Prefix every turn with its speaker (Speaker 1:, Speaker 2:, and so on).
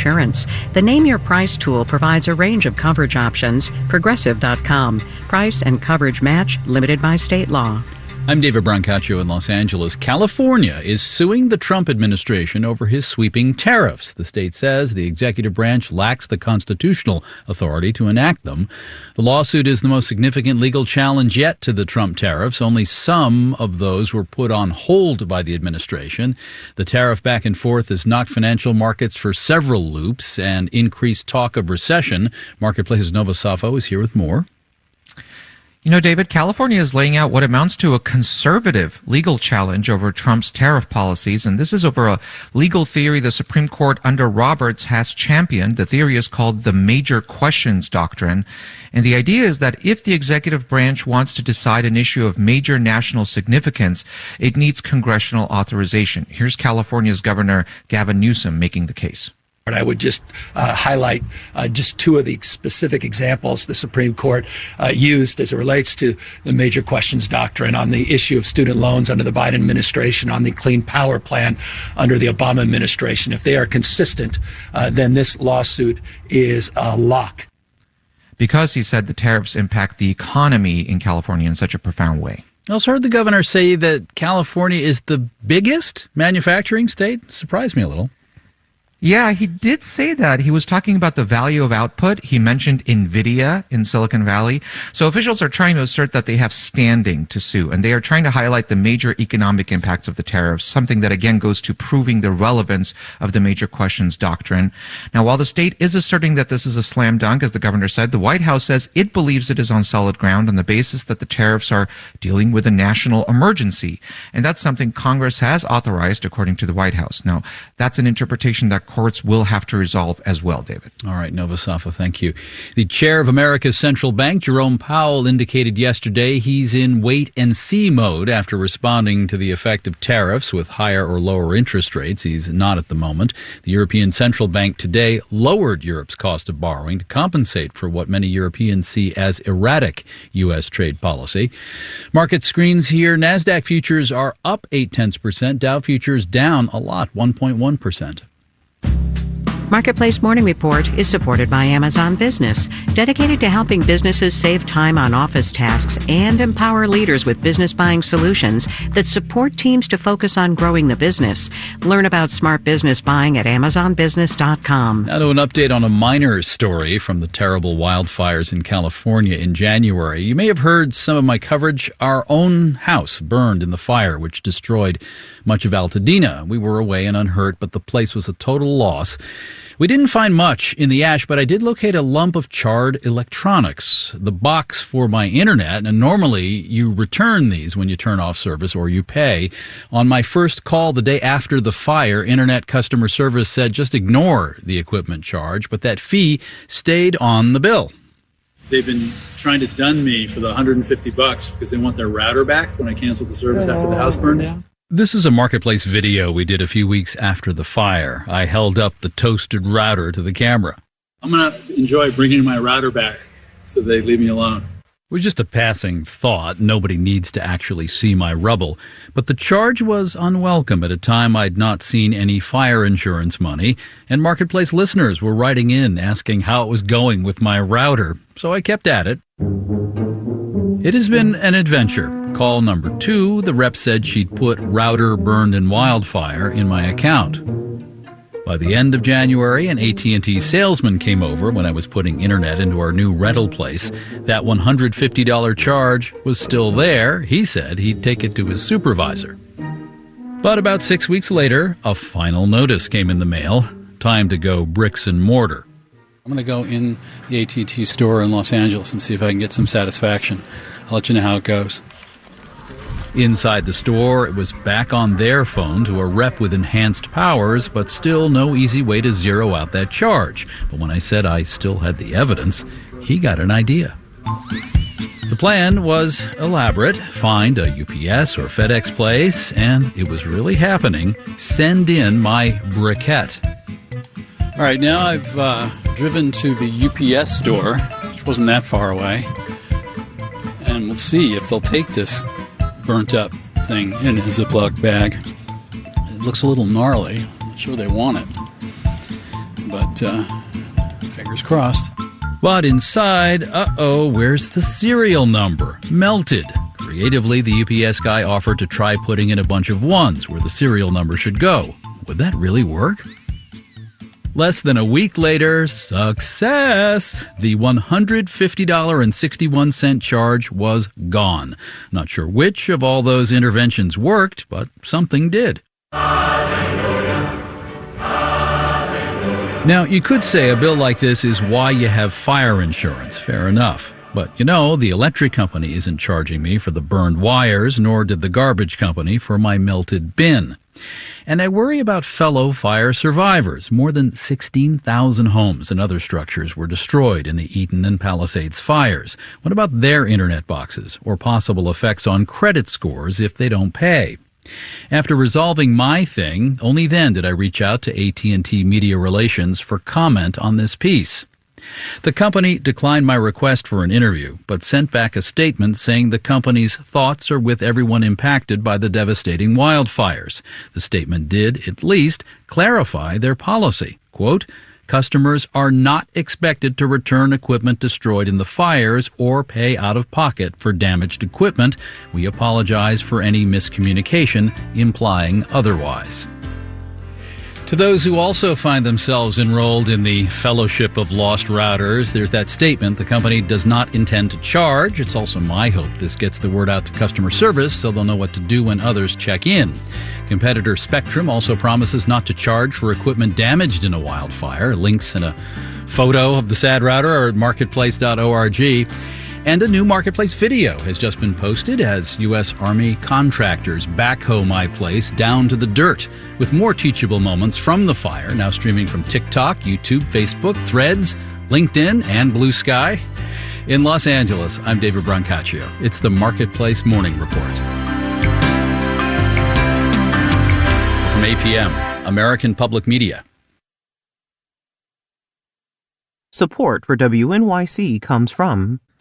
Speaker 1: insurance. The Name Your Price tool provides a range of coverage options. Progressive.com. Price and coverage match limited by state law.
Speaker 2: I'm David Brancaccio in Los Angeles. California is suing the Trump administration over his sweeping tariffs. The state says the executive branch lacks the constitutional authority to enact them. The lawsuit is the most significant legal challenge yet to the Trump tariffs. Only some of those were put on hold by the administration. The tariff back and forth has knocked financial markets for several loops and increased talk of recession. Marketplace's Nova Safo is here with more.
Speaker 3: You know, David, California is laying out what amounts to a conservative legal challenge over Trump's tariff policies, and this is over a legal theory the Supreme Court under Roberts has championed. The theory is called the Major Questions Doctrine, and the idea is that if the executive branch wants to decide an issue of major national significance, it needs congressional authorization. Here's California's Governor Gavin Newsom making the case.
Speaker 4: I would just highlight just two of the specific examples the Supreme Court used as it relates to the Major Questions Doctrine on the issue of student loans under the Biden administration, on the Clean Power Plan under the Obama administration. If they are consistent, then this lawsuit is a lock.
Speaker 3: Because, he said, the tariffs impact the economy in California in such a profound way.
Speaker 2: I also heard the governor say that California is the biggest manufacturing state. Surprised me a little.
Speaker 3: Yeah, he did say that. He was talking about the value of output. He mentioned NVIDIA in Silicon Valley. So officials are trying to assert that they have standing to sue, and they are trying to highlight the major economic impacts of the tariffs, something that again goes to proving the relevance of the Major Questions Doctrine. Now, while the state is asserting that this is a slam dunk, as the governor said, the White House says it believes it is on solid ground on the basis that the tariffs are dealing with a national emergency. And that's something Congress has authorized, according to the White House. Now, that's an interpretation that courts will have to resolve as well, David.
Speaker 2: All right, Nova Safo, thank you. The chair of America's central bank, Jerome Powell, indicated yesterday he's in wait-and-see mode after responding to the effect of tariffs with higher or lower interest rates. He's not at the moment. The European Central Bank today lowered Europe's cost of borrowing to compensate for what many Europeans see as erratic U.S. trade policy. Market screens here. NASDAQ futures are up 0.8%. Dow futures down a lot, 1.1%.
Speaker 1: Marketplace Morning Report is supported by Amazon Business, dedicated to helping businesses save time on office tasks and empower leaders with business buying solutions that support teams to focus on growing the business. Learn about smart business buying at AmazonBusiness.com.
Speaker 2: Now to an update on a miner's story from the terrible wildfires in California in January. You may have heard some of my coverage. Our own house burned in the fire, which destroyed much of Altadena. We were away and unhurt, but the place was a total loss. We didn't find much in the ash, but I did locate a lump of charred electronics, the box for my internet, and normally you return these when you turn off service or you pay. On my first call the day after the fire, internet customer service said just ignore the equipment charge, but that fee stayed on the bill.
Speaker 5: They've been trying to dun me for the $150 because they want their router back when I canceled the service after the house burned down.
Speaker 2: This is a Marketplace video we did a few weeks after the fire. I held up the toasted router to the camera.
Speaker 5: I'm going to enjoy bringing my router back so they leave me alone.
Speaker 2: It was just a passing thought. Nobody needs to actually see my rubble. But the charge was unwelcome at a time I'd not seen any fire insurance money, and Marketplace listeners were writing in asking how it was going with my router. So I kept at it. It has been an adventure. Call number 2, the rep said she'd put router burned in wildfire in my account. By the end of January, an AT&T salesman came over when I was putting internet into our new rental place. That $150 charge was still there. He said he'd take it to his supervisor. But about 6 weeks later, a final notice came in the mail. Time to go bricks and mortar.
Speaker 5: I'm going to go in the AT&T store in Los Angeles and see if I can get some satisfaction. I'll let you know how it goes.
Speaker 2: Inside the store, it was back on their phone to a rep with enhanced powers, but still no easy way to zero out that charge. But when I said I still had the evidence, he got an idea. The plan was elaborate. Find a UPS or FedEx place, and it was really happening. Send in my briquette.
Speaker 5: All right, now I've driven to the UPS store, which wasn't that far away, and we'll see if they'll take this burnt up thing in a Ziploc bag. It looks a little gnarly. I'm not sure they want it. but fingers crossed.
Speaker 2: But inside, where's the serial number? Melted. Creatively, the UPS guy offered to try putting in a bunch of ones where the serial number should go. Would that really work? Less than a week later, success! The $150.61 charge was gone. Not sure which of all those interventions worked, but something did. Now, you could say a bill like this is why you have fire insurance. Fair enough. But, the electric company isn't charging me for the burned wires, nor did the garbage company for my melted bin. And I worry about fellow fire survivors. More than 16,000 homes and other structures were destroyed in the Eaton and Palisades fires. What about their internet boxes or possible effects on credit scores if they don't pay? After resolving my thing, only then did I reach out to AT&T Media Relations for comment on this piece. The company declined my request for an interview, but sent back a statement saying the company's thoughts are with everyone impacted by the devastating wildfires. The statement did, at least, clarify their policy. Quote, customers are not expected to return equipment destroyed in the fires or pay out of pocket for damaged equipment. We apologize for any miscommunication implying otherwise. To those who also find themselves enrolled in the Fellowship of Lost Routers, there's that statement. The company does not intend to charge. It's also my hope this gets the word out to customer service so they'll know what to do when others check in. Competitor Spectrum also promises not to charge for equipment damaged in a wildfire. Links and a photo of the sad router are at marketplace.org. And a new Marketplace video has just been posted as U.S. Army contractors backhoe my place down to the dirt, with more teachable moments from the fire, now streaming from TikTok, YouTube, Facebook, Threads, LinkedIn, and Blue Sky. In Los Angeles, I'm David Brancaccio. It's the Marketplace Morning Report. From APM, American Public Media.
Speaker 6: Support for WNYC comes from